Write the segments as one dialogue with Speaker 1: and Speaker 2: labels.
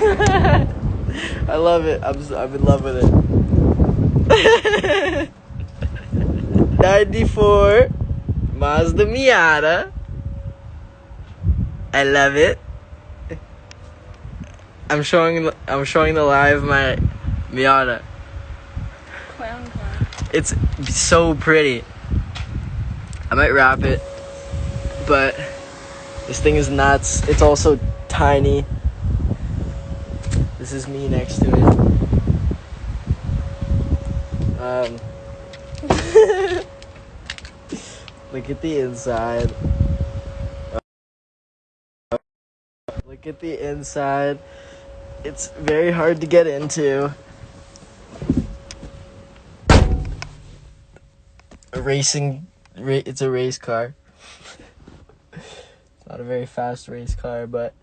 Speaker 1: I love it. I'm in love with it. 94 Mazda Miata. I love it. I'm showing the live my Miata.
Speaker 2: Clown car.
Speaker 1: It's so pretty. I might wrap it, but this thing is nuts. It's also tiny. This is me next to it. Look at the inside. Look at the inside. It's very hard to get into. It's a race car. It's not a very fast race car, but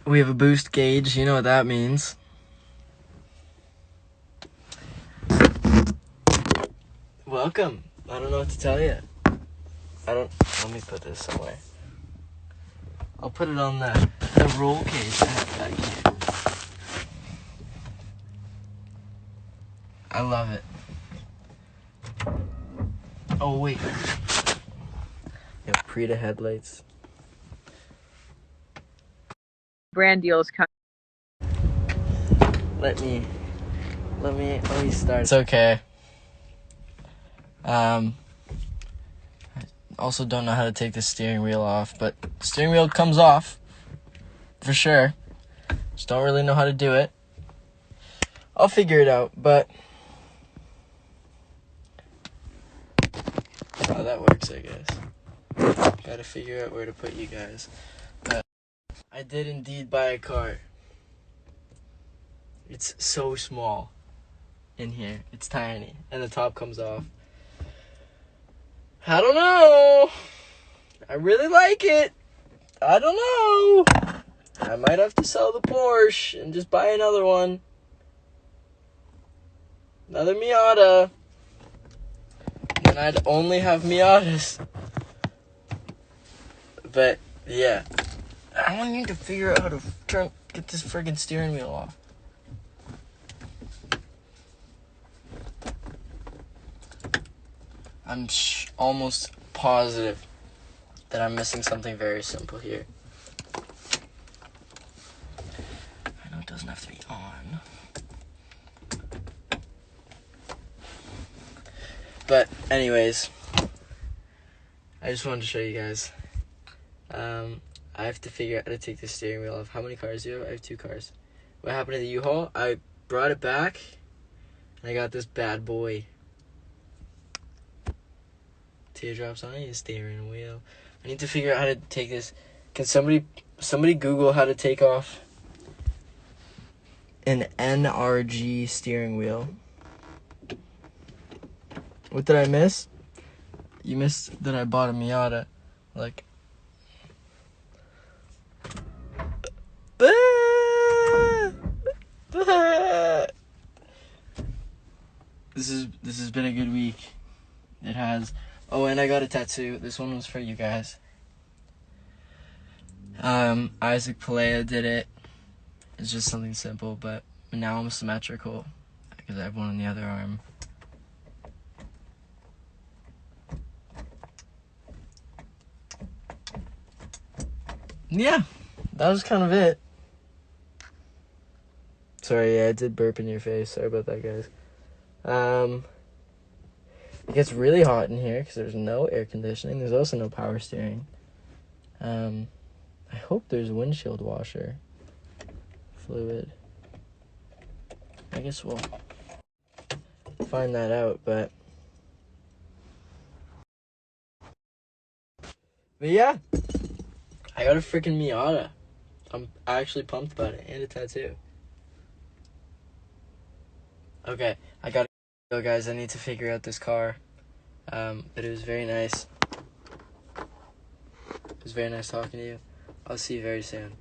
Speaker 1: we have a boost gauge. You know what that means. Welcome. I don't know what to tell you. Let me put this somewhere. I'll put it on the roll case I have back here. I love it. Oh, wait. You have Prita headlights.
Speaker 2: Brand deals come.
Speaker 1: Let me start. It's okay. I also don't know how to take the steering wheel off, but the steering wheel comes off for sure. Just don't really know how to do it. I'll figure it out, but that's how that works, I guess. Gotta figure out where to put you guys. But I did indeed buy a car. It's so small in here. It's tiny, and the top comes off. I don't know. I really like it. I don't know. I might have to sell the Porsche and just buy another one. Another Miata. Then I'd only have Miatas. But, yeah. I need to figure out how to get this friggin' steering wheel off. I'm almost positive that I'm missing something very simple here. I know it doesn't have to be on. But anyways, I just wanted to show you guys. I have to figure out how to take the steering wheel off. How many cars do you have? I have 2 cars. What happened to the U-Haul? I brought it back, and I got this bad boy. Teardrops on your steering wheel. I need to figure out how to take this. Can somebody Google how to take off an NRG steering wheel? What did I miss? You missed that I bought a Miata. Like, this has been a good week. It has. Oh, and I got a tattoo. This one was for you guys. Isaac Palea did it. It's just something simple, but now I'm symmetrical because I have one on the other arm. Yeah, that was kind of it. Sorry, yeah, I did burp in your face. Sorry about that, guys. It gets really hot in here because there's no air conditioning. There's also no power steering. I hope there's windshield washer fluid. I guess we'll find that out, but yeah, I got a freaking Miata. I'm actually pumped about it, and a tattoo. Okay, I gotta go, guys. I need to figure out this car. But it was very nice. It was very nice talking to you. I'll see you very soon.